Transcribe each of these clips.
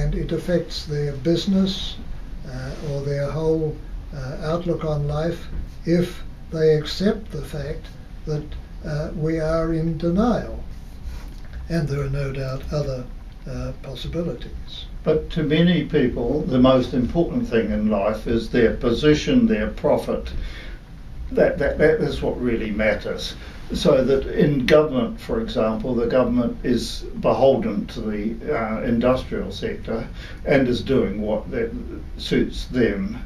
and it affects their business or their whole outlook on life if they accept the fact that we are in denial. And there are no doubt other possibilities. But to many people, the most important thing in life is their position, their profit. That is what really matters. So that in government, for example, the government is beholden to the industrial sector and is doing what that suits them.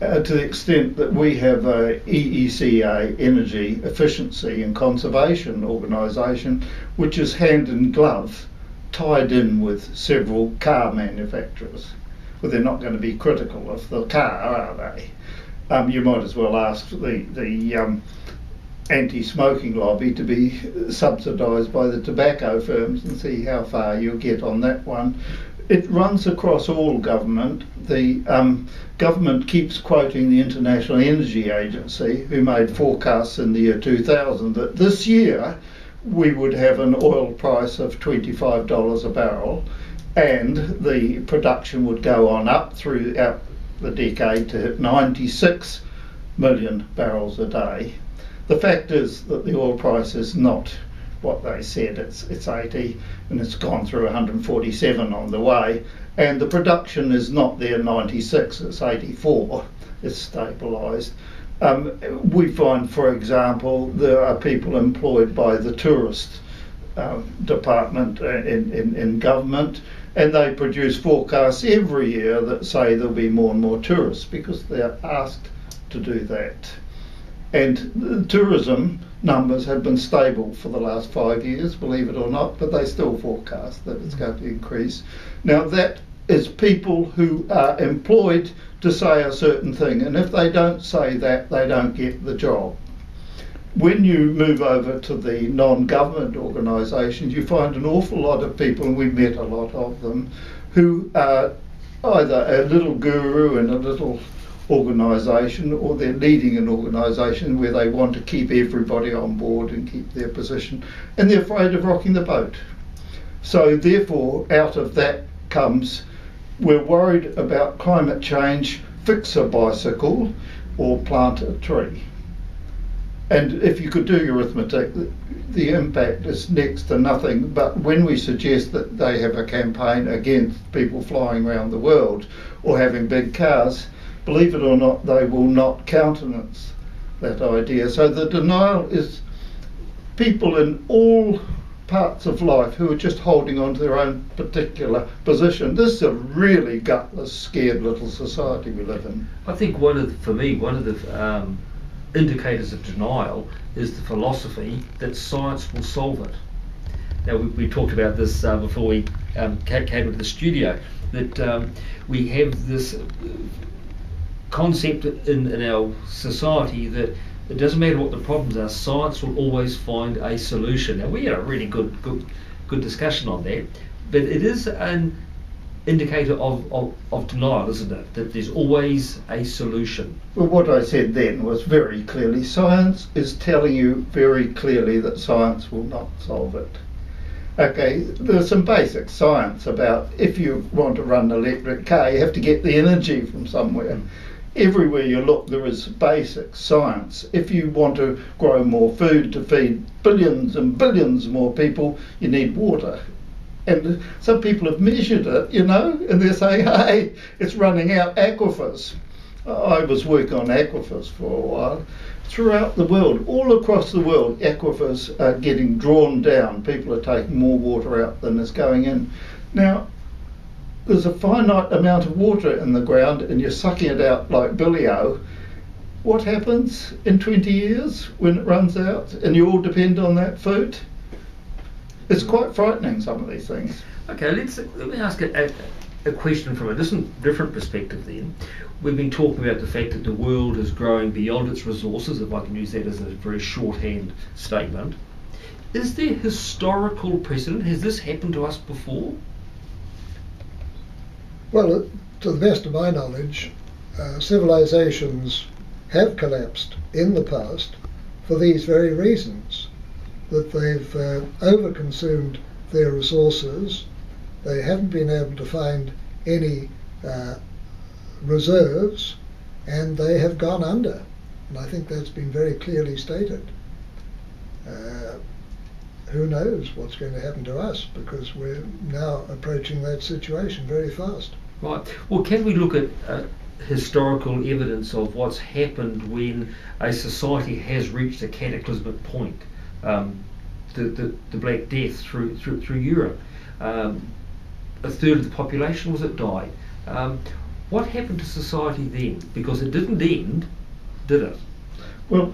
To the extent that we have a EECA, Energy Efficiency and Conservation Organisation, which is hand in glove, tied in with several car manufacturers. Well, they're not going to be critical of the car, are they? You might as well ask the anti-smoking lobby to be subsidised by the tobacco firms and see how far you'll get on that one. It runs across all government. The government keeps quoting the International Energy Agency, who made forecasts in the year 2000 that this year we would have an oil price of $25 a barrel and the production would go on up throughout the decade to hit 96 million barrels a day. The fact is that the oil price is not what they said. It's 80 and it's gone through 147 on the way, and the production is not there 96, it's 84. It's stabilised. We find, for example, there are people employed by the tourist department in government, and they produce forecasts every year that say there'll be more and more tourists because they're asked to do that. And the tourism numbers have been stable for the last 5 years, believe it or not, but they still forecast that it's going to increase. Now that is people who are employed to say a certain thing, and if they don't say that, they don't get the job. When you move over to the non-government organisations, you find an awful lot of people, and we've met a lot of them, who are either a little guru in a little organisation, or they're leading an organisation where they want to keep everybody on board and keep their position, and they're afraid of rocking the boat. So therefore, out of that comes, we're worried about climate change, fix a bicycle or plant a tree. And if you could do your arithmetic, the impact is next to nothing. But when we suggest that they have a campaign against people flying around the world or having big cars, believe it or not, they will not countenance that idea. So the denial is people in all parts of life who are just holding on to their own particular position. This is a really gutless, scared little society we live in. I think for me, one of the indicators of denial is the philosophy that science will solve it. Now we talked about this before we came into the studio, that we have this concept in our society that it doesn't matter what the problems are, science will always find a solution. Now we had a really good discussion on that, but it is an indicator of denial, isn't it? That there's always a solution. Well, what I said then was very clearly, science is telling you very clearly that science will not solve it. Okay, there's some basic science about if you want to run an electric car, you have to get the energy from somewhere. Everywhere you look, there is basic science. If you want to grow more food to feed billions and billions more people, you need water. And some people have measured it, and they're saying, hey, it's running out aquifers. I was working on aquifers for a while. Throughout the world, all across the world, aquifers are getting drawn down. People are taking more water out than is going in. Now, there's a finite amount of water in the ground and you're sucking it out like Billy-O. What happens in 20 years when it runs out and you all depend on that food? It's quite frightening, some of these things. Okay, let me ask a question from a different perspective then. We've been talking about the fact that the world is growing beyond its resources, if I can use that as a very shorthand statement. Is there historical precedent? Has this happened to us before? Well, to the best of my knowledge, civilizations have collapsed in the past for these very reasons, that they've overconsumed their resources, they haven't been able to find any reserves, and they have gone under. And I think that's been very clearly stated. Who knows what's going to happen to us, because we're now approaching that situation very fast. Right. Well, can we look at historical evidence of what's happened when a society has reached a cataclysmic point? The Black Death through Europe. A third of the population was it died. What happened to society then? Because it didn't end, did it? Well,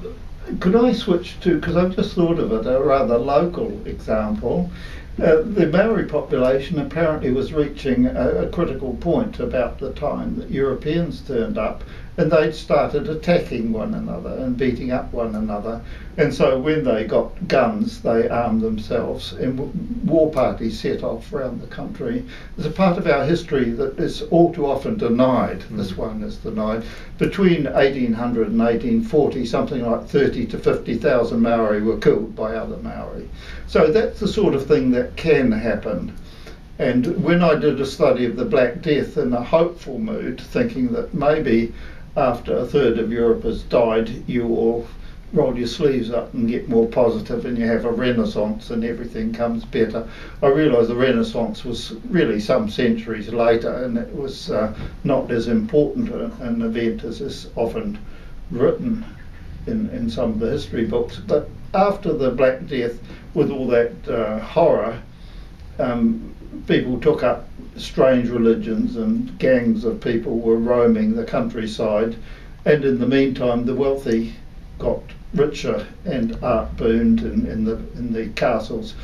could I switch to, because I've just thought of it, a rather local example. The Maori population apparently was reaching a critical point about the time that Europeans turned up, and they'd started attacking one another and beating up one another. And so when they got guns, they armed themselves, and war parties set off around the country. There's a part of our history that is all too often denied. This one is denied. Between 1800 and 1840, something like 30 to 50,000 Maori were killed by other Maori. So that's the sort of thing that can happen. And when I did a study of the Black Death in a hopeful mood, thinking that maybe after a third of Europe has died, you all roll your sleeves up and get more positive, and you have a renaissance and everything comes better, I realised the renaissance was really some centuries later, and it was not as important an event as is often written in some of the history books. But after the Black Death, with all that horror, people took up strange religions, and gangs of people were roaming the countryside, and in the meantime the wealthy got richer and art boomed in the castles.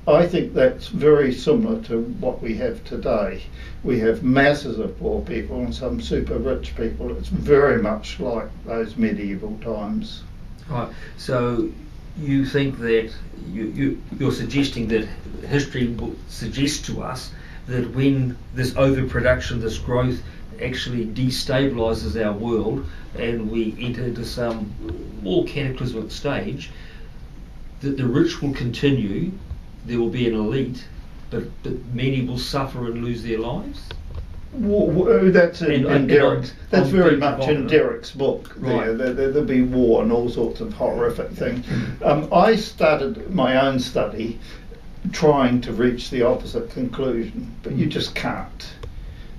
I think that's very similar to what we have today. We have masses of poor people and some super rich people. It's very much like those medieval times. Right. So you think that you're suggesting that history will suggest to us that when this overproduction, this growth actually destabilises our world and we enter into some more cataclysmic stage, that the rich will continue, there will be an elite, but many will suffer and lose their lives? That's in Derek's. That's very much in Derek's book. Right. There'll be war and all sorts of horrific things. I started my own study trying to reach the opposite conclusion, but you just can't.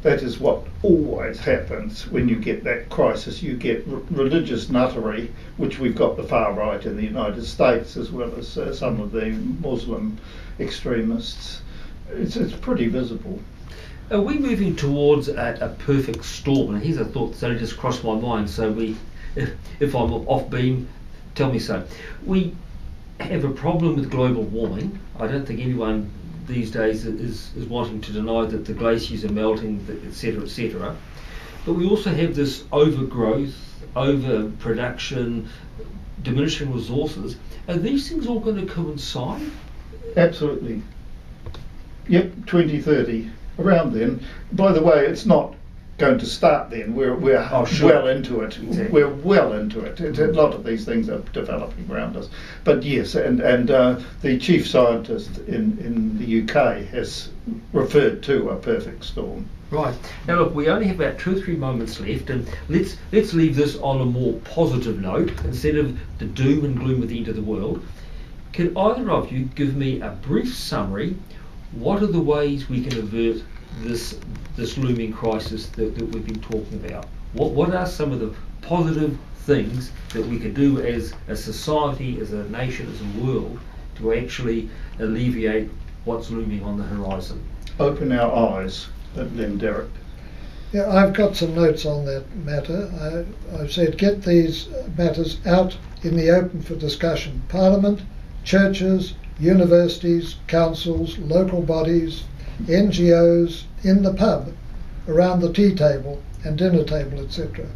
That is what always happens when you get that crisis. You get religious nuttery, which we've got the far right in the United States, as well as some of the Muslim extremists. It's pretty visible. Are we moving towards a perfect storm? And here's a thought that only just crossed my mind, so if I'm off beam, tell me so. We have a problem with global warming. I don't think anyone these days is wanting to deny that the glaciers are melting, etc., etc. But we also have this overgrowth, overproduction, diminishing resources. Are these things all going to coincide? Absolutely. Yep, 2030. Around then. By the way, it's not going to start then. We're well into it. Exactly. We're well into it. A lot of these things are developing around us. But yes, and the chief scientist in the UK has referred to a perfect storm. Right. Now look, we only have about 2 or 3 moments left, and let's leave this on a more positive note instead of the doom and gloom at the end of the world. Can either of you give me a brief summary? What are the ways we can avert this looming crisis that we've been talking about? What are some of the positive things that we could do as a society, as a nation, as a world, to actually alleviate what's looming on the horizon? Open our eyes, then Derek. Yeah, I've got some notes on that matter. I've said get these matters out in the open for discussion. Parliament, churches, universities, councils, local bodies, NGOs, in the pub, around the tea table and dinner table, etc.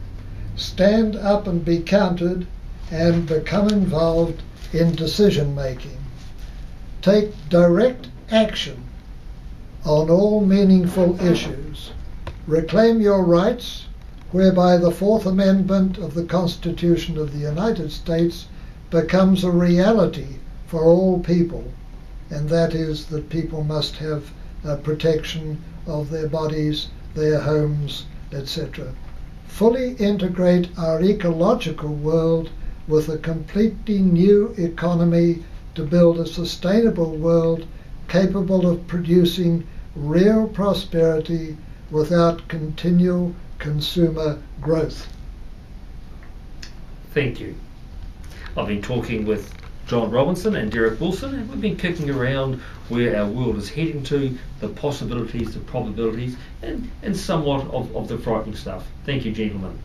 Stand up and be counted and become involved in decision making. Take direct action on all meaningful issues. Reclaim your rights, whereby the Fourth Amendment of the Constitution of the United States becomes a reality for all people, and that is that people must have protection of their bodies their homes, etc. Fully integrate our ecological world with a completely new economy to build a sustainable world capable of producing real prosperity without continual consumer growth. Thank you. I've been talking with John Robinson and Derek Wilson, and we've been kicking around where our world is heading to, the possibilities, the probabilities, and somewhat of the frightening stuff. Thank you, gentlemen.